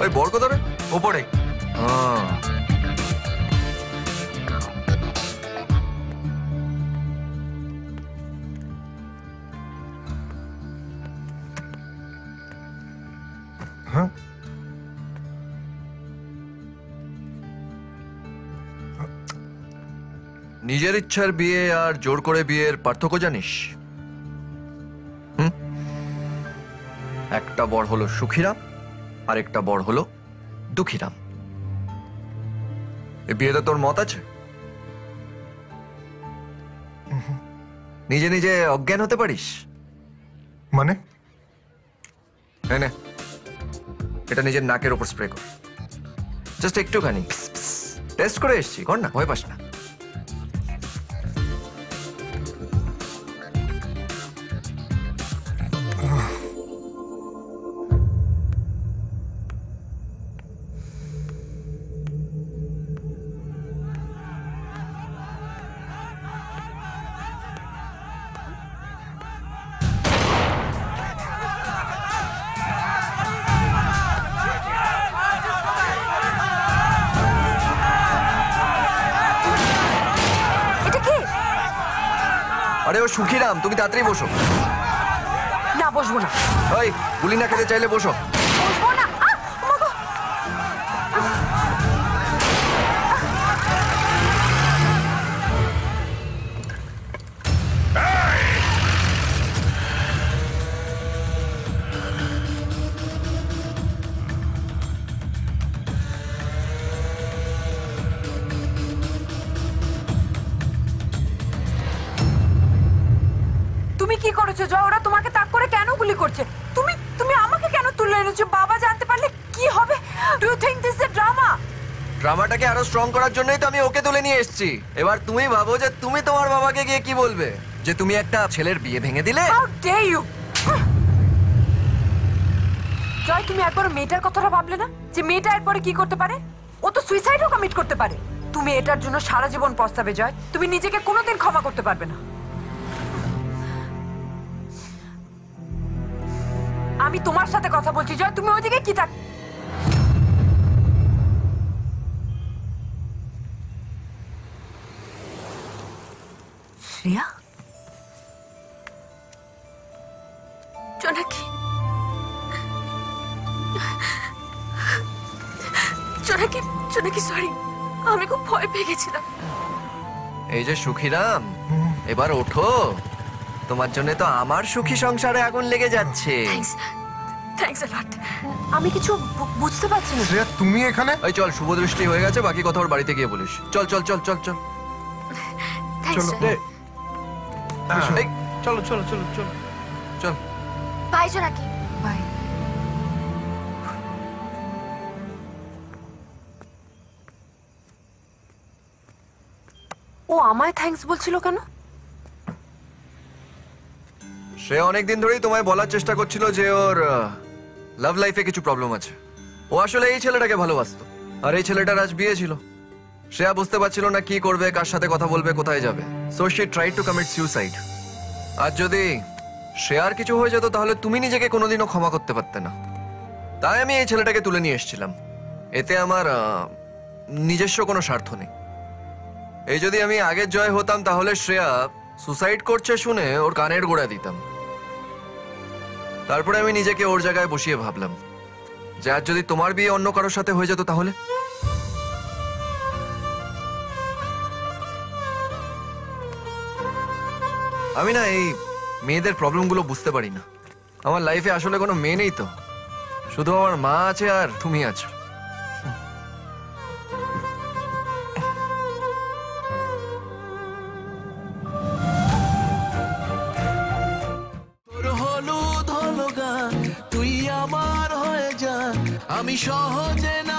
ওই বর কোথায় রে? ওপরে। নিজের ইচ্ছার বিয়ে আর জোর করে বিয়ের পার্থক্য জানিস? একটা বর হলো সুখীরাম আর একটা বর হলো দুঃখীরাম। এই বিয়েতে তোর মত আছে? নিজে নিজে অজ্ঞান হতে পারিস? মানে? নে, এটা নিজের নাকের উপর স্প্রে কর, জাস্ট একটুখানি। টেস্ট করে এসছি, কর না, ভয় পাস না। আরে ও সুখীরাম, তুমি তাড়াতাড়ি বসো। না, বসবো না। ওই গুলি না খেতে চাইলে বসো। বসবো না। কি করেছো জয়? ওরা তোমাকে তাক করে কেন গুলি করছে? তুমি তুমি আমাকে কেন তুলে এনেছো? বাবা জানতে পারলে কি হবে? Do you think this is a drama? ড্রামাটাকে আরো স্ট্রং করার জন্যই তো আমি ওকে তুলে নিয়ে এসেছি। এবার তুমি ভাবো যে তুমি তোমার বাবাকে গিয়ে কি বলবে, যে তুমি একটা ছেলের বিয়ে ভেঙে দিলে। How dare you! জয়, তুমি একবার মেয়েটার কথাটা ভাবলে না, যে মেয়েটা এরপরে কি করতে পারে? ও তো সুইসাইডও কমিট করতে পারে। তুমি এটার জন্য সারা জীবন পস্তাবে জয়। তুমি নিজেকে কোনোদিন ক্ষমা করতে পারবে না। আমি তোমার সাথে কথা বলছি জয়, তুমি ওইদিকে কি থাক। শ্রেয়া, জোনাকি, জোনাকি, জোনাকি, সরি, আমি খুব ভয় পেয়ে গেছিলাম। এই যে সুখীরাম, এবার ওঠো, তোমার জন্য তো আমার সুখী সংসারে আগুন লেগে যাচ্ছে। থ্যাঙ্কস আ লট। আমি কিছু বুঝতে পারছি না। শ্রেয়া, তুমি এখানে? এই চল, শুভ দৃষ্টি হয়ে গেছে, বাকি কথা ওর বাড়িতে গিয়ে বলিস। চল চল চল চল চল। থ্যাঙ্কস। চলো চলো চলো চলো চল। বাই জোনাকি। বাই। ও আমায় থ্যাঙ্কস বলছিল কেন? সে অনেকদিন ধরেই তোমায় বলার চেষ্টা করছিল যে ওর লাভ লাইফে কিছু প্রবলেম আছে। ও আসলে এই ছেলেটাকে ভালোবাসতো, আর এই ছেলেটার আজ বিয়ে ছিল। শ্রেয়া বুঝতে পারছিল না কি করবে, কার সাথে কথা বলবে, কোথায় যাবে। So she tried to commit suicide. আর যদি শ্রেয়ার কিছু হয়ে যেত তাহলে তুমি নিজেকে কোনোদিনও ক্ষমা করতে পারতে না। তাই আমি এই ছেলেটাকে তুলে নিয়ে এসেছিলাম। এতে আমার নিজস্ব কোনো স্বার্থ নেই। এই যদি আমি আগের জয় হতাম তাহলে শ্রেয়া সুসাইড করছে শুনে ওর কানের গোড়া দিতাম। তারপরে আমি নিজেকে ওর জায়গায় বসিয়ে ভাবলাম যে আজ যদি তোমার বিয়ে অন্য কারোর সাথে হয়ে যেত তাহলে। আমি না এই মেয়েদের প্রবলেমগুলো বুঝতে পারি না। আমার লাইফে আসলে কোনো মেয়ে নেই তো, শুধু আমার মা আছে আর তুমি আছো। হলুদ হলো গান, তুই আমার হয়ে যা, আমি সহজে না